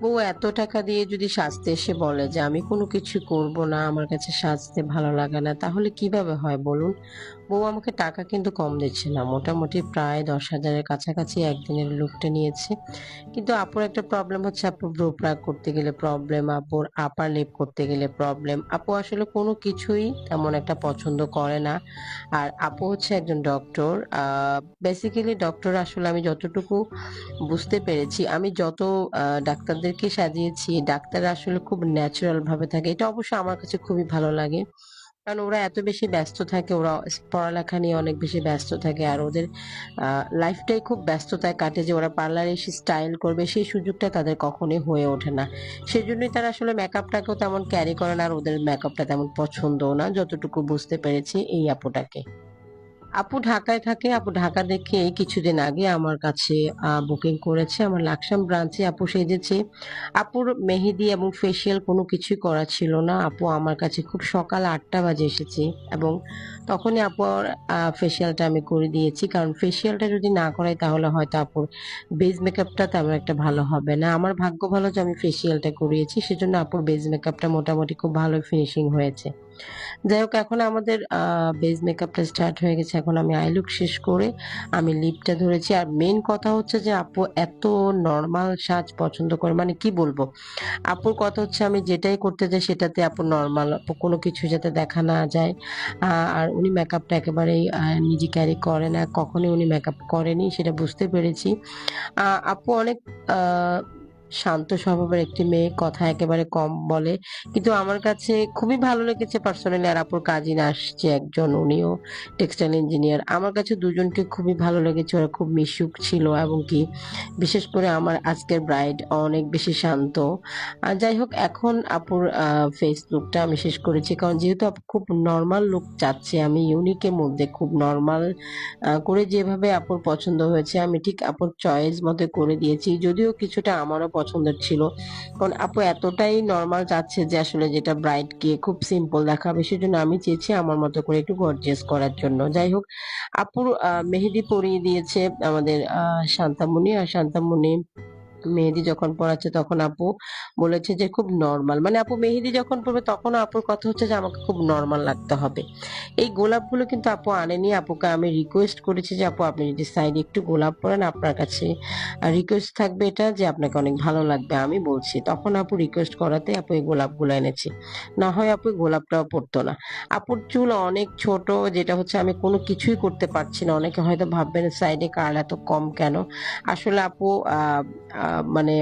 বউ এত টাকা দিয়ে যদি সাজতে এসে বলে যে আমি কোনো কিছু করব না, আমার কাছে সাজতে ভালো লাগে না, তাহলে কিভাবে হয় বলুন? বউ আমাকে টাকা কিন্তু কম দিচ্ছে না, মোটামুটি প্রায় 10,000-এর কাছাকাছি একদিনের লুকটা নিয়েছে। কিন্তু আপুর একটা প্রবলেম হচ্ছে, আপুর ব্রো প্লাগ করতে গেলে প্রবলেম, আপুর আপার লিপ করতে গেলে প্রবলেম। আপু আসলে কোনো কিছুই তেমন একটা পছন্দ করে না। আর আপু হচ্ছে একজন ডক্টর। বেসিক্যালি ডক্টর, আসলে আমি যতটুকু বুঝতে পেরেছি, আমি যত ডাক্তারদেরকে সাজিয়েছি, ডাক্তাররা আসলে খুব ন্যাচারাল ভাবে থাকে। এটা অবশ্য আমার কাছে খুবই ভালো লাগে। কারণ ওরা এত বেশি ব্যস্ত থাকে, ওরা পড়ালেখা নিয়ে অনেক বেশি ব্যস্ত থাকে, আর ওদের লাইফটাই খুব ব্যস্ততায় কাটে যে ওরা পার্লারে এসে স্টাইল করবে সেই সুযোগটা তাদের কখনোই হয়ে ওঠে না। সেজন্যই তারা আসলে মেকআপটাকেও তেমন ক্যারি করে না, আর ওদের মেকআপটা তেমন পছন্দও না, যতটুকু বুঝতে পেরেছি এই আপুটাকে। আপু ঢাকায় থাকে। আপু ঢাকা থেকে এই কিছুদিন আগে আমার কাছে বুকিং করেছে আমার লাকসাম ব্রাঞ্চে। আপু সেজেছে। আপুর মেহেদি এবং ফেসিয়াল কোনো কিছুই করা ছিল না। আপু আমার কাছে খুব সকাল 8টা বাজে এসেছে, এবং তখনই আপুর ফেসিয়ালটা আমি করে দিয়েছি। কারণ ফেসিয়ালটা যদি না করাই তাহলে হয়তো আপুর বেজ মেকআপটা তেমন একটা ভালো হবে না। আমার ভাগ্য ভালো যে আমি ফেসিয়ালটা করিয়েছি, সেজন্য আপুর বেজ মেকআপটা মোটামুটি খুব ভালো ফিনিশিং হয়েছে। যাই হোক, এখন আমাদের বেজ মেকআপটা স্টার্ট হয়ে গেছে। এখন আমি আই লুক শেষ করে আমি লিপটা ধরেছি। আর মেইন কথা হচ্ছে যে আপু এত নরমাল সাজ পছন্দ করে, মানে কি বলবো, আপুর কথা হচ্ছে আমি যেটাই করতে যাই সেটাতে আপু নরমাল, আপু কোনো কিছু যাতে দেখা না যায়। আর উনি মেকআপটা একেবারেই নিজে ক্যারি করে না, কখনোই উনি মেকআপ করেনি, সেটা বুঝতে পেরেছি। আপু অনেক আহ শান্ত স্বভাবের একটি মেয়ে, কথা একেবারে কম বলে। কিন্তু আমার কাছে খুবই ভালো লেগেছে পার্সোনালি। আর আপুর কাজিন আসছে একজন, উনিও টেক্সটাইল ইঞ্জিনিয়ার। আমার কাছে দুজনকে খুবই ভালো লেগেছে, ওরা খুব মিশুক ছিল, এবং কি বিশেষ করে আমার আজকের ব্রাইড অনেক বেশি শান্ত। আর যাই হোক, এখন আপুর ফেস লুকটা আমি শেষ করেছি, কারণ যেহেতু আপু খুব নর্মাল লুক চাচ্ছে, আমি ইউনিকের মধ্যে খুব নর্মাল করে যেভাবে আপুর পছন্দ হয়েছে আমি ঠিক আপুর চয়েস মতো করে দিয়েছি, যদিও কিছুটা আমারও পছন্দের ছিল। কারণ আপু এতটাই নর্মাল চাচ্ছে যে আসলে যেটা ব্রাইড কে খুব সিম্পল দেখাবে, সেজন্য আমি চেয়েছি আমার মতো করে একটু গর্জিয়াস করার জন্য। যাই হোক, আপুর মেহেদি পরিয়ে দিয়েছে আমাদের শান্তামণি। আর শান্তামণি মেহেদি যখন পড়াচ্ছে তখন আপু বলেছে যে খুব নর্মাল, মানে আপু মেহেদি যখন পড়বে তখন আপুর কথা হচ্ছে যে আমাকে খুব নর্মাল লাগতে হবে। এই গোলাপগুলো কিন্তু আপু আনেনি। আপুকে আমি রিকোয়েস্ট করেছি যে আপু আপনি যদি সাইডে একটু গোলাপ পরেন, আপনার কাছে রিকোয়েস্ট থাকবে এটা যে আপনাকে অনেক ভালো লাগবে আমি বলছি। তখন আপু রিকোয়েস্ট করাতে আপু এই গোলাপগুলো এনেছি। না হয় আপু এই গোলাপটাও পড়তো না। আপুর চুল অনেক ছোট, যেটা হচ্ছে আমি কোনো কিছুই করতে পারছি না। অনেকে হয়তো ভাববেন সাইডে কার্ল এত কম কেন। আসলে আপু মানে